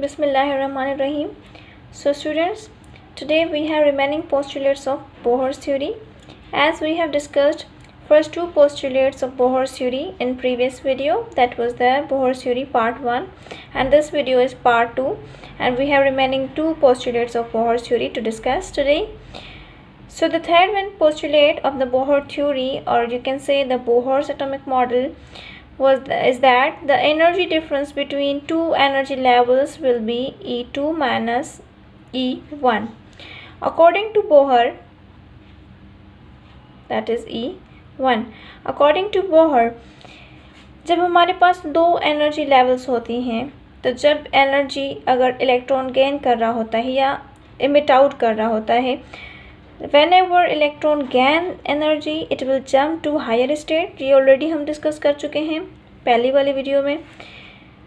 Bismillahirrahmanirrahim. So students, today we have remaining postulates of Bohr's theory. As we have discussed first two postulates of Bohr's theory in previous video, that was the Bohr's theory part 1, and this video is part 2, and we have remaining two postulates of Bohr's theory to discuss today. So the third one postulate of the Bohr theory, or you can say the Bohr's atomic model, is that the energy difference between two energy levels will be E2 minus E1. According to Bohr, that is E1. According to Bohr, जब हमारे पास दो energy levels होती हैं, तो जब energy अगर electron gain कर रहा होता है या इमिट आउट कर रहा होता है, whenever electron gain energy it will jump to higher state. ये ऑलरेडी हम डिस्कस कर चुके हैं पहली वाली वीडियो में.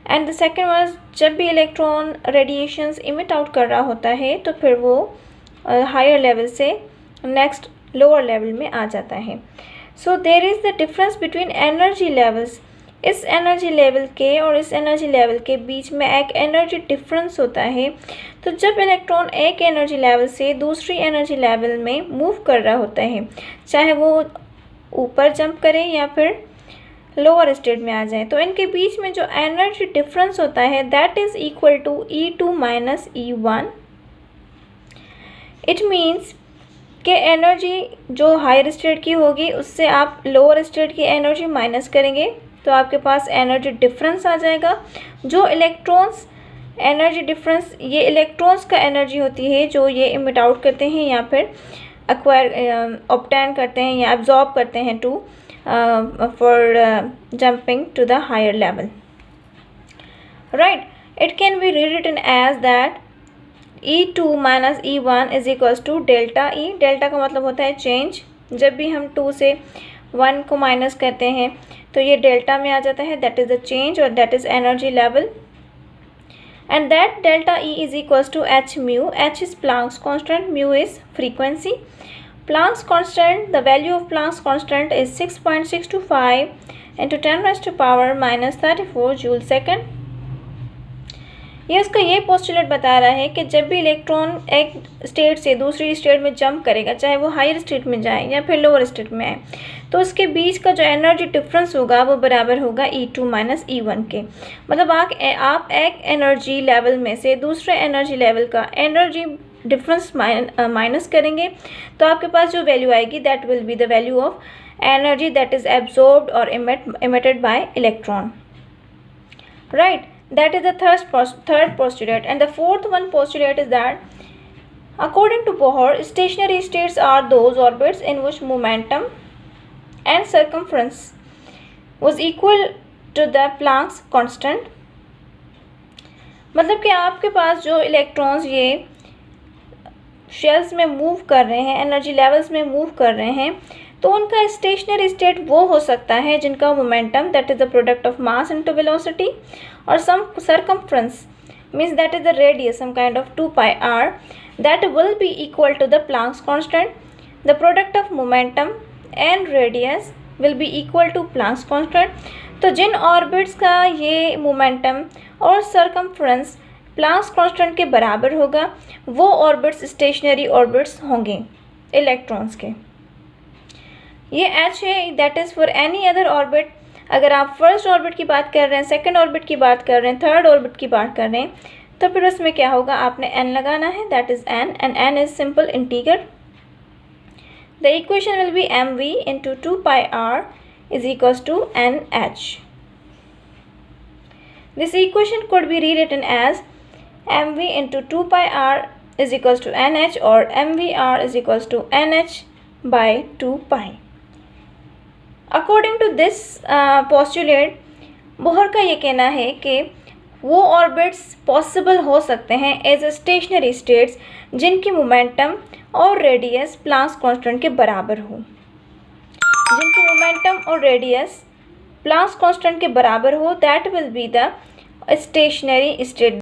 एंड द सेकेंड वाज, जब भी इलेक्ट्रॉन रेडिएशंस इमिट आउट कर रहा होता है तो फिर वो हायर लेवल से नेक्स्ट लोअर लेवल में आ जाता है. So there is the difference between energy levels. इस एनर्जी लेवल के और इस एनर्जी लेवल के बीच में एक एनर्जी डिफरेंस होता है. तो जब इलेक्ट्रॉन एक एनर्जी लेवल से दूसरी एनर्जी लेवल में मूव कर रहा होता है, चाहे वो ऊपर जंप करे या फिर लोअर स्टेट में आ जाए, तो इनके बीच में जो एनर्जी डिफरेंस होता है that is equal to E2 minus E1. It means कि एनर्जी जो हायर स्टेट की होगी उससे आप लोअर स्टेट की एनर्जी माइनस करेंगे तो आपके पास एनर्जी डिफरेंस आ जाएगा. जो इलेक्ट्रॉन्स एनर्जी डिफरेंस, ये इलेक्ट्रॉन्स का एनर्जी होती है जो ये इमिट आउट करते हैं या फिर एक्वायर ऑब्टेन करते हैं या एब्जॉर्ब करते हैं to for jumping to the higher level. Right, it can be rewritten as that E2 minus E1 is equals to delta E. Delta का मतलब होता है चेंज. जब भी हम 2 से 1 को माइनस करते हैं तो ये डेल्टा में आ जाता है, दैट इज़ द चेंज और that is energy level. And that delta E is equals to h mu. H is Planck's constant, mu is frequency. Planck's constant, the value of Planck's constant is 6.625 into 10 raised to power minus 34 joule second. ये उसका ये postulate बता रहा है कि जब भी electron एक स्टेट से दूसरी स्टेट में जंप करेगा, चाहे वो हायर स्टेट में जाए या फिर लोअर स्टेट में आए, तो उसके बीच का जो एनर्जी डिफरेंस होगा वो बराबर होगा E2 माइनस E1 के. मतलब आप एक एनर्जी लेवल में से दूसरे एनर्जी लेवल का एनर्जी डिफरेंस माइनस करेंगे तो आपके पास जो वैल्यू आएगी that will be the value of energy that is absorbed और emitted bye electron. Right, that is the third postulate. And the fourth one postulate is that according to Bohr, stationary states are those orbits in which momentum and circumference was equal to the Planck's constant. मतलब कि आपके पास जो electrons ये shells में move कर रहे हैं, energy levels में मूव कर रहे हैं, तो उनका स्टेशनरी स्टेट वो हो सकता है जिनका momentum that is the product of mass into velocity और some circumference means that is the radius some kind of 2 pi r that will be equal to the Planck's constant. The product of momentum and radius will be equal to Planck's constant. तो जिन orbits का ये momentum और circumference Planck's constant के बराबर होगा वो orbits stationery orbits होंगे इलेक्ट्रॉन्स के. ये H है, that is for any other orbit. अगर आप फर्स्ट ऑर्बिट की बात कर रहे हैं, सेकंड ऑर्बिट की बात कर रहे हैं, थर्ड ऑर्बिट की बात कर रहे हैं, तो फिर उसमें क्या होगा, आपने n लगाना है, that is n and n is simple integer. The equation will be mv into 2 pi r is equals to nh. This equation could be rewritten as mv into 2 pi r is equals to nh और mvr is equals to nh by 2 pi. According to this postulate, Bohr का ये कहना है कि वो orbits possible हो सकते हैं एज ए स्टेशनरी स्टेट्स जिनकी मोमेंटम और रेडियस प्लांक्स कांस्टेंट के बराबर हो. जिनकी मोमेंटम और रेडियस प्लांक्स कांस्टेंट के बराबर हो that will be the stationery state.